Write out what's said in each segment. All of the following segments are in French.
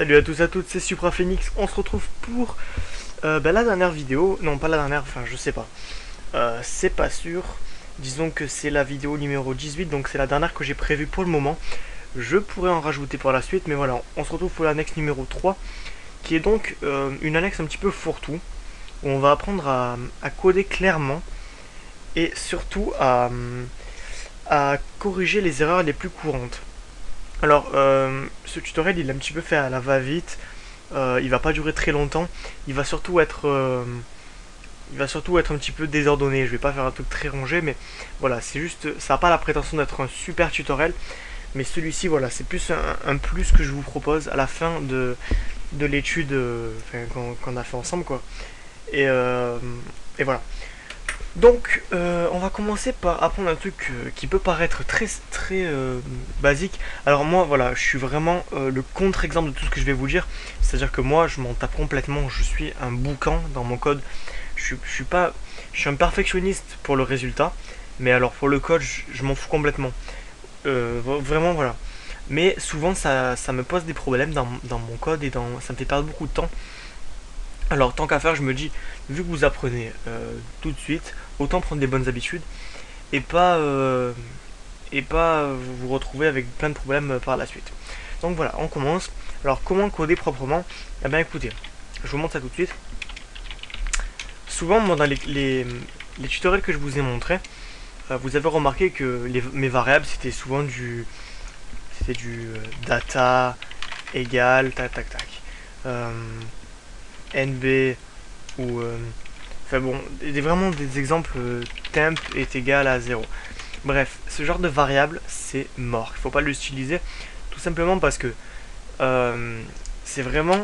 Salut à tous à toutes, c'est Supra Phoenix. On se retrouve pour la dernière vidéo. Non, pas la dernière, enfin je sais pas. C'est pas sûr. Disons que c'est la vidéo numéro 18, donc c'est la dernière que j'ai prévue pour le moment. Je pourrais en rajouter par la suite, mais voilà, on se retrouve pour l'annexe numéro 3, qui est donc une annexe un petit peu fourre-tout, où on va apprendre à coder clairement et surtout à corriger les erreurs les plus courantes. Alors, ce tutoriel, il est un petit peu fait à la va-vite. Il va pas durer très longtemps. Il va surtout être, un petit peu désordonné. Je vais pas faire un truc très rangé, mais voilà, c'est juste, ça n'a pas la prétention d'être un super tutoriel. Mais celui-ci, voilà, c'est plus un plus que je vous propose à la fin de l'étude qu'on a fait ensemble, quoi. Et voilà. Donc, on va commencer par apprendre un truc qui peut paraître très basique. Alors moi, voilà, je suis vraiment le contre-exemple de tout ce que je vais vous dire. C'est-à-dire que moi, je m'en tape complètement. Je suis un boucan dans mon code. Je suis pas, je suis un perfectionniste pour le résultat, mais alors pour le code, je m'en fous complètement. Vraiment, voilà. Mais souvent, ça me pose des problèmes dans mon code et ça me fait perdre beaucoup de temps. Alors tant qu'à faire, je me dis, vu que vous apprenez tout de suite, autant prendre des bonnes habitudes et pas vous retrouver avec plein de problèmes par la suite. Donc voilà, on commence. Alors comment coder proprement? Eh bien écoutez, je vous montre ça tout de suite. Souvent, moi, dans les tutoriels que je vous ai montrés, vous avez remarqué que mes variables c'était souvent du data égale tac tac tac. NB ou enfin bon, vraiment des exemples temp est égal à 0. Bref, ce genre de variable c'est mort, il faut pas l'utiliser tout simplement parce que c'est vraiment,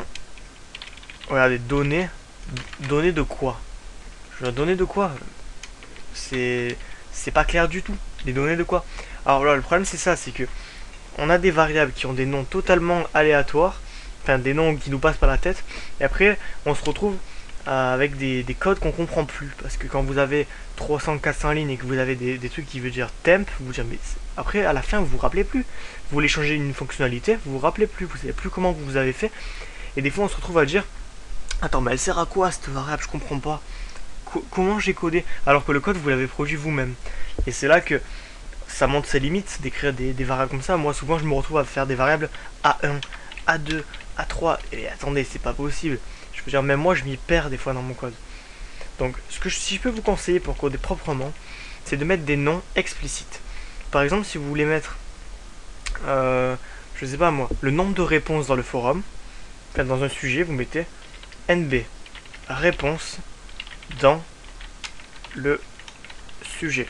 regardez, données de quoi? Je dois donner de quoi? C'est pas clair du tout. Les données de quoi? Alors là, le problème c'est ça, c'est que on a des variables qui ont des noms totalement aléatoires, enfin des noms qui nous passent par la tête, et après on se retrouve avec des codes qu'on comprend plus, parce que quand vous avez 300-400 lignes et que vous avez des trucs qui veulent dire temp, vous dire mais après à la fin vous vous rappelez plus, vous voulez changer une fonctionnalité, vous vous rappelez plus, vous savez plus comment vous avez fait, et des fois on se retrouve à dire attends mais elle sert à quoi cette variable, je comprends pas, comment j'ai codé, alors que le code vous l'avez produit vous-même, et c'est là que ça montre ses limites d'écrire des variables comme ça. Moi souvent je me retrouve à faire des variables A1, A2, A3, et attendez, c'est pas possible. Je veux dire, même moi je m'y perds des fois dans mon code. Donc si je peux vous conseiller pour coder proprement, c'est de mettre des noms explicites. Par exemple, si vous voulez mettre, je sais pas moi, le nombre de réponses dans le forum, dans un sujet, vous mettez NB réponse dans le sujet.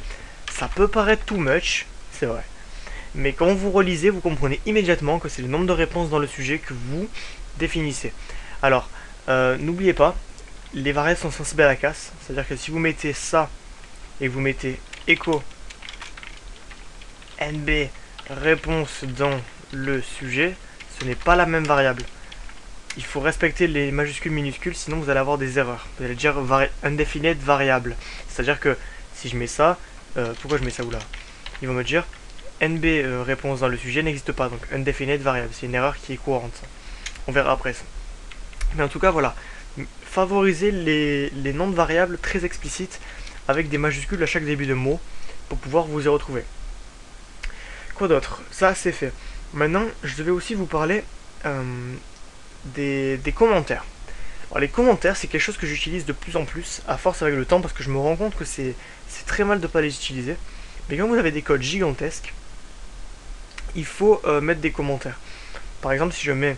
Ça peut paraître too much, c'est vrai. Mais quand vous relisez, vous comprenez immédiatement que c'est le nombre de réponses dans le sujet que vous définissez. Alors, n'oubliez pas, les variables sont sensibles à la casse. C'est-à-dire que si vous mettez ça et que vous mettez echo nb réponse dans le sujet, ce n'est pas la même variable. Il faut respecter les majuscules minuscules, sinon vous allez avoir des erreurs. Vous allez dire indefinite variable. C'est-à-dire que si je mets ça, pourquoi je mets ça où là? Ils vont me dire NB réponse dans le sujet n'existe pas, donc indefinite variable, c'est une erreur qui est courante. On verra après ça. Mais en tout cas, voilà. Favoriser les noms de variables très explicites avec des majuscules à chaque début de mot pour pouvoir vous y retrouver. Quoi d'autre? Ça, c'est fait. Maintenant, je devais aussi vous parler des commentaires. Alors, les commentaires, c'est quelque chose que j'utilise de plus en plus, à force avec le temps, parce que je me rends compte que c'est très mal de ne pas les utiliser. Mais quand vous avez des codes gigantesques, il faut mettre des commentaires. Par exemple, si je mets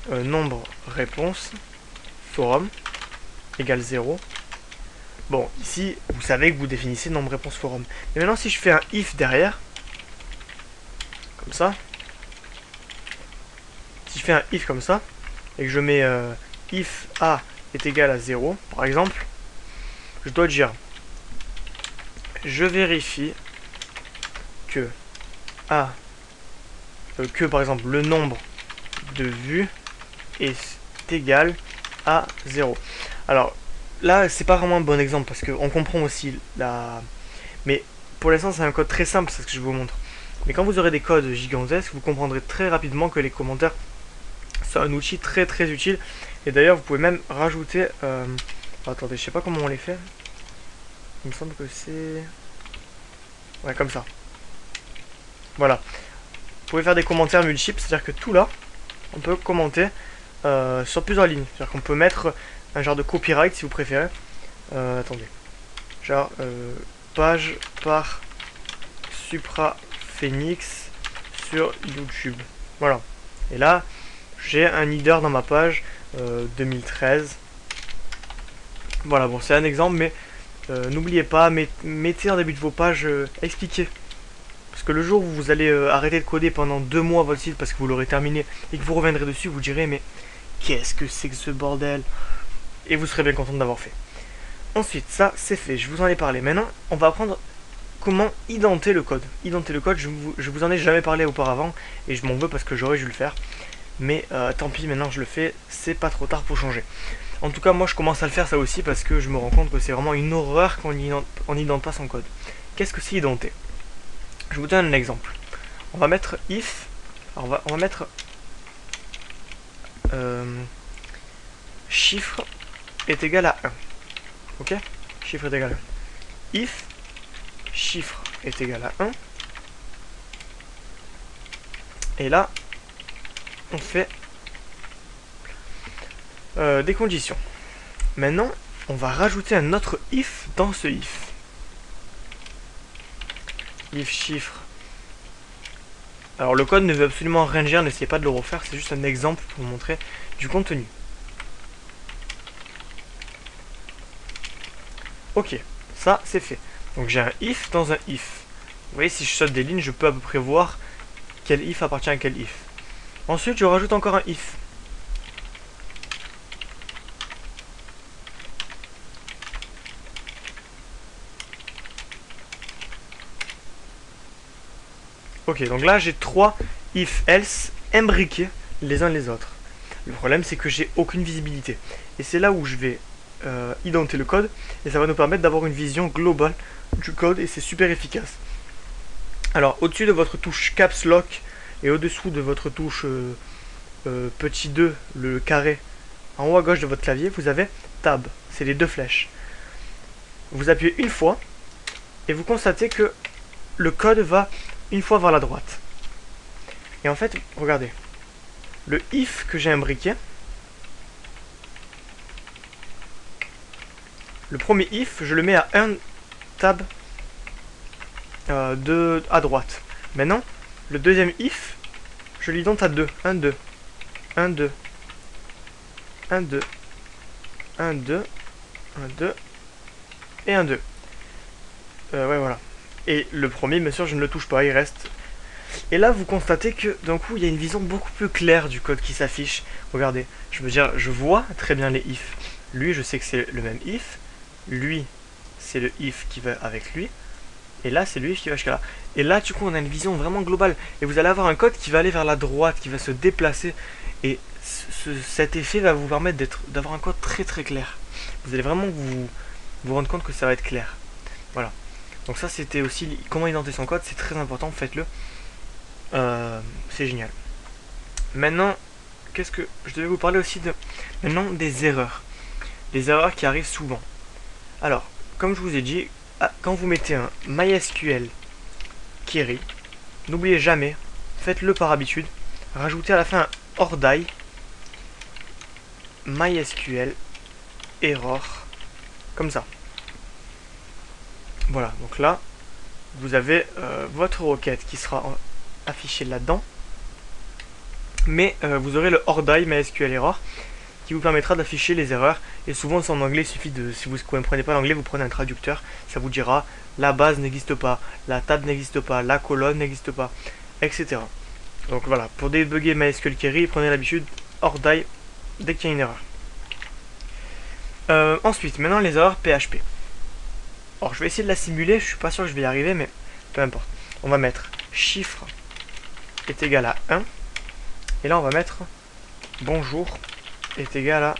nombre réponse forum égale 0, bon, ici, vous savez que vous définissez nombre réponse forum. Mais maintenant, si je fais un if derrière, comme ça, si je fais un if comme ça, et que je mets if a est égal à 0, par exemple, je dois dire je vérifie que a que par exemple le nombre de vues est égal à 0. Alors là c'est pas vraiment un bon exemple parce qu'on comprend aussi la... Mais pour l'instant c'est un code très simple, c'est ce que je vous montre. Mais quand vous aurez des codes gigantesques, vous comprendrez très rapidement que les commentaires C'est un outil très très utile. Et d'ailleurs, vous pouvez même rajouter... attendez, je sais pas comment on les fait. Il me semble que c'est... Ouais, comme ça. Voilà. Vous pouvez faire des commentaires multiples, c'est-à-dire que tout là, on peut commenter sur plusieurs lignes. C'est-à-dire qu'on peut mettre un genre de copyright si vous préférez. Attendez. Genre, page par Supra Phoenix sur YouTube. Voilà. Et là, j'ai un header dans ma page 2013. Voilà, bon, c'est un exemple, mais n'oubliez pas, mettez en début de vos pages, expliquez. Parce que le jour où vous allez arrêter de coder pendant 2 mois votre site parce que vous l'aurez terminé et que vous reviendrez dessus, vous direz mais qu'est-ce que c'est que ce bordel? Et vous serez bien content d'avoir fait. Ensuite, ça c'est fait, je vous en ai parlé. Maintenant, on va apprendre comment identer le code. Identer le code, je vous en ai jamais parlé auparavant et je m'en veux parce que j'aurais dû le faire. Mais tant pis, maintenant je le fais, c'est pas trop tard pour changer. En tout cas, moi je commence à le faire ça aussi parce que je me rends compte que c'est vraiment une horreur qu'on n'idente pas son code. Qu'est-ce que c'est identer? Je vous donne un exemple. On va mettre if. Alors on va mettre chiffre est égal à 1. Ok? Chiffre est égal à 1. If chiffre est égal à 1. Et là, on fait des conditions. Maintenant, on va rajouter un autre if dans ce if. If chiffre. Alors le code ne veut absolument rien dire, n'essayez pas de le refaire, c'est juste un exemple pour vous montrer du contenu. Ok, ça c'est fait. Donc j'ai un if dans un if. Vous voyez, si je saute des lignes, je peux à peu près voir quel if appartient à quel if. Ensuite, je rajoute encore un if. Ok, donc là j'ai 3 if else imbriqués les uns les autres. Le problème c'est que j'ai aucune visibilité. Et c'est là où je vais identer le code et ça va nous permettre d'avoir une vision globale du code et c'est super efficace. Alors au-dessus de votre touche caps lock et au-dessous de votre touche petit 2, le carré, en haut à gauche de votre clavier, vous avez tab, c'est les deux flèches. Vous appuyez une fois et vous constatez que le code va une fois vers la droite. Et en fait, regardez, le if que j'ai imbriqué, le premier if, je le mets à 1 tab à droite. Maintenant, le deuxième if, je l'idente à 2. 1, 2. 1, 2. 1, 2. 1, 2. 1, 2. Et 1, 2. Ouais, voilà. Et le premier, bien sûr, je ne le touche pas, il reste. Et là, vous constatez que d'un coup, il y a une vision beaucoup plus claire du code qui s'affiche. Regardez, je veux dire, je vois très bien les if. Lui, je sais que c'est le même if. Lui, c'est le if qui va avec lui. Et là, c'est le if qui va jusqu'à là. Et là, du coup, on a une vision vraiment globale. Et vous allez avoir un code qui va aller vers la droite, qui va se déplacer. Et cet effet va vous permettre d'avoir un code très très clair. Vous allez vraiment vous rendre compte que ça va être clair. Voilà. Donc ça, c'était aussi comment identer son code. C'est très important, faites-le. C'est génial. Maintenant, qu'est-ce que je devais vous parler aussi de maintenant des erreurs. Des erreurs qui arrivent souvent. Alors, comme je vous ai dit, quand vous mettez un MySQL query, n'oubliez jamais, faites-le par habitude, rajoutez à la fin un hors die MySQL error comme ça. Voilà, donc là, vous avez votre requête qui sera affichée là-dedans. Mais vous aurez le hors die MySQL error qui vous permettra d'afficher les erreurs. Et souvent c'est en anglais, il suffit de, si vous ne comprenez pas l'anglais, vous prenez un traducteur, ça vous dira la base n'existe pas, la table n'existe pas, la colonne n'existe pas, etc. Donc voilà, pour débugger MySQL query, prenez l'habitude hors die dès qu'il y a une erreur. Ensuite, maintenant les erreurs PHP. Alors je vais essayer de la simuler, je suis pas sûr que je vais y arriver, mais peu importe. On va mettre chiffre est égal à 1. Et là on va mettre bonjour est égal à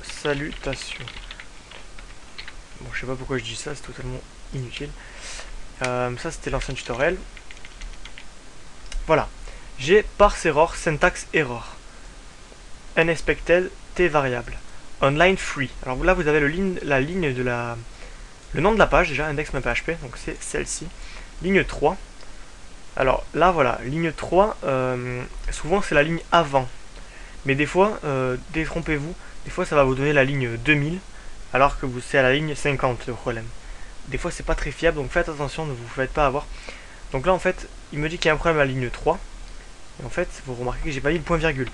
salutation. Bon, je sais pas pourquoi je dis ça, c'est totalement inutile. Ça c'était l'ancien tutoriel. Voilà. j'ai parse error, syntax error, unexpected t variable, online free. Alors là vous avez la ligne de le nom de la page déjà, index.php, donc c'est celle-ci. Ligne 3. Alors là voilà, ligne 3, souvent c'est la ligne avant. Mais des fois, détrompez-vous, des fois ça va vous donner la ligne 2000, alors que c'est à la ligne 50 le problème. Des fois c'est pas très fiable, donc faites attention, ne vous faites pas avoir. Donc là en fait, il me dit qu'il y a un problème à la ligne 3. Et en fait, vous remarquez que j'ai pas mis le point virgule.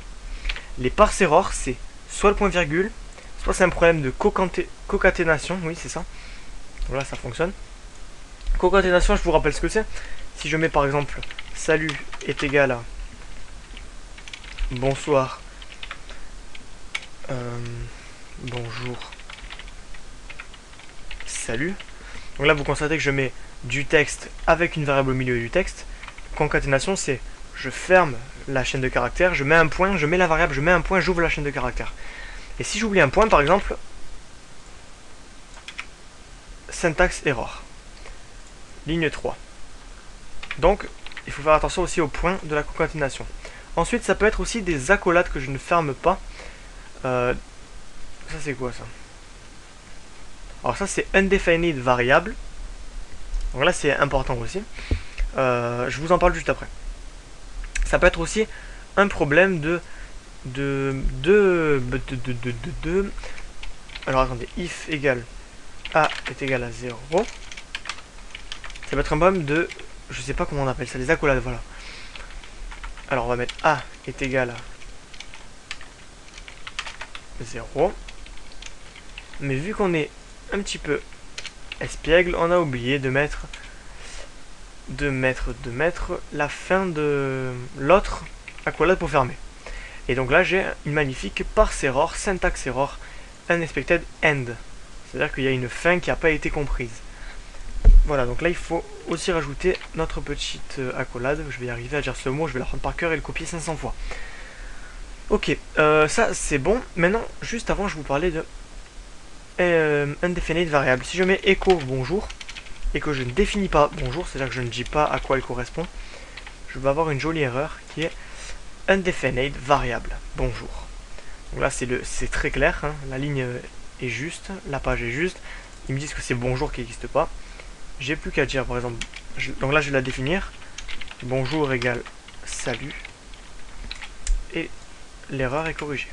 Les parse error, c'est soit le point virgule, soit c'est un problème de concaténation, oui c'est ça. Donc là ça fonctionne. Concaténation, je vous rappelle ce que c'est. Si je mets par exemple salut est égal à bonsoir, bonjour, salut. Donc là vous constatez que je mets du texte avec une variable au milieu du texte. Concaténation, c'est je ferme la chaîne de caractères, je mets un point, je mets la variable, je mets un point, j'ouvre la chaîne de caractères. Et si j'oublie un point par exemple, syntax error, ligne 3. Donc il faut faire attention aussi au point de la concaténation. Ensuite ça peut être aussi des accolades que je ne ferme pas. Ça c'est quoi ça? Alors ça c'est undefined variable. Donc là c'est important aussi. Je vous en parle juste après. Ça peut être aussi un problème alors attendez, if égale a est égal à 0. Ça peut être un problème de, je sais pas comment on appelle ça, les accolades, voilà. Alors on va mettre a est égal à 0. Mais vu qu'on est un petit peu espiègle, on a oublié de mettre la fin de l'autre accolade pour fermer. Et donc là j'ai une magnifique parse error, syntax error, unexpected end. C'est-à-dire qu'il y a une fin qui n'a pas été comprise. Voilà, donc là il faut aussi rajouter notre petite accolade. Je vais y arriver à dire ce mot, je vais la prendre par cœur et le copier 500 fois. Ok, ça c'est bon. Maintenant, juste avant, je vous parlais de undefined variable. Si je mets echo bonjour et que je ne définis pas bonjour, c'est-à-dire que je ne dis pas à quoi elle correspond, je vais avoir une jolie erreur qui est undefined variable bonjour. Donc là c'est très clair, hein, la ligne est juste, la page est juste. Ils me disent que c'est bonjour qui n'existe pas. J'ai plus qu'à dire par exemple, donc là je vais la définir, bonjour égale salut, et l'erreur est corrigée.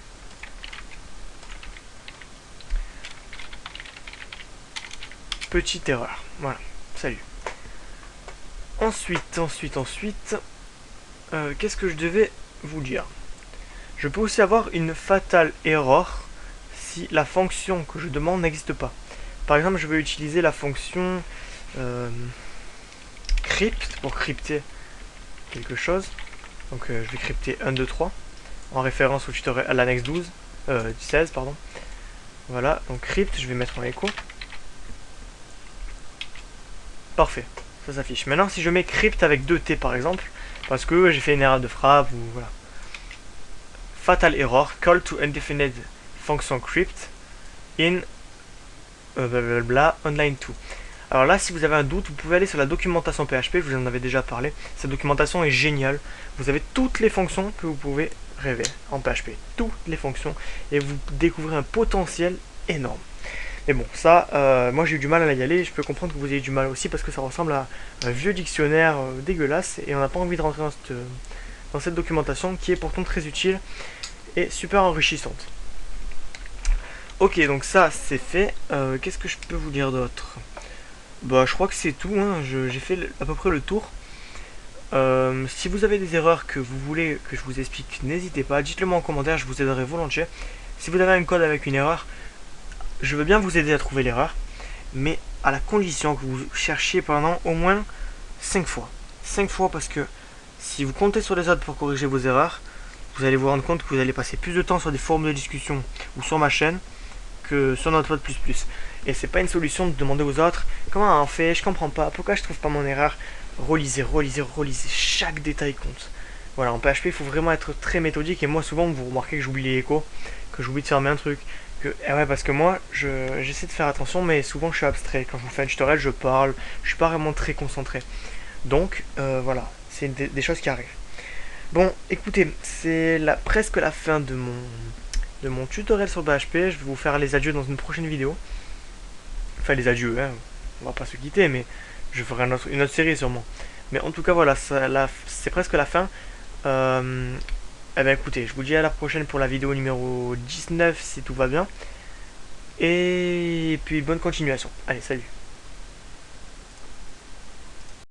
Petite erreur, voilà, salut. Ensuite, qu'est-ce que je devais vous dire? Je peux aussi avoir une fatal error si la fonction que je demande n'existe pas. Par exemple, je vais utiliser la fonction crypt pour crypter quelque chose. Donc je vais crypter 1, 2, 3 en référence au tutoriel à l'annexe 16 pardon. Voilà, donc crypt, je vais mettre en écho. Parfait, ça s'affiche. Maintenant si je mets crypt avec 2 T par exemple, parce que j'ai fait une erreur de frappe ou voilà. Fatal error, call to undefined function crypt in blablabla online 2. Alors là, si vous avez un doute, vous pouvez aller sur la documentation PHP, je vous en avais déjà parlé. Cette documentation est géniale. Vous avez toutes les fonctions que vous pouvez rêver en PHP. Toutes les fonctions. Et vous découvrez un potentiel énorme. Mais bon, ça, moi j'ai eu du mal à y aller. Je peux comprendre que vous ayez du mal aussi parce que ça ressemble à un vieux dictionnaire dégueulasse. Et on n'a pas envie de rentrer dans cette documentation qui est pourtant très utile et super enrichissante. Ok, donc ça c'est fait. Qu'est-ce que je peux vous dire d'autre? Bah je crois que c'est tout, hein. J'ai fait à peu près le tour. Si vous avez des erreurs que vous voulez que je vous explique, n'hésitez pas, dites-le moi en commentaire, je vous aiderai volontiers. Si vous avez un code avec une erreur, je veux bien vous aider à trouver l'erreur, mais à la condition que vous cherchiez pendant au moins 5 fois. 5 fois parce que si vous comptez sur les autres pour corriger vos erreurs, vous allez vous rendre compte que vous allez passer plus de temps sur des forums de discussion ou sur ma chaîne que sur Notepad++. Et c'est pas une solution de demander aux autres comment on fait, je comprends pas, pourquoi je trouve pas mon erreur. Relisez, chaque détail compte. Voilà, en PHP il faut vraiment être très méthodique et moi souvent vous remarquez que j'oublie les échos, que j'oublie de fermer un truc, ouais parce que moi j'essaie de faire attention mais souvent je suis abstrait. Quand je vous fais un tutoriel je parle, je suis pas vraiment très concentré. Donc voilà, c'est des choses qui arrivent. Bon, écoutez, c'est presque la fin de mon tutoriel sur PHP. Je vais vous faire les adieux dans une prochaine vidéo. Enfin, les adieux, hein. On va pas se quitter, mais je ferai une autre série sûrement. Mais en tout cas, voilà, c'est presque la fin. Euh, eh bien, écoutez, je vous dis à la prochaine pour la vidéo numéro 19 si tout va bien. Et puis, bonne continuation. Allez, salut.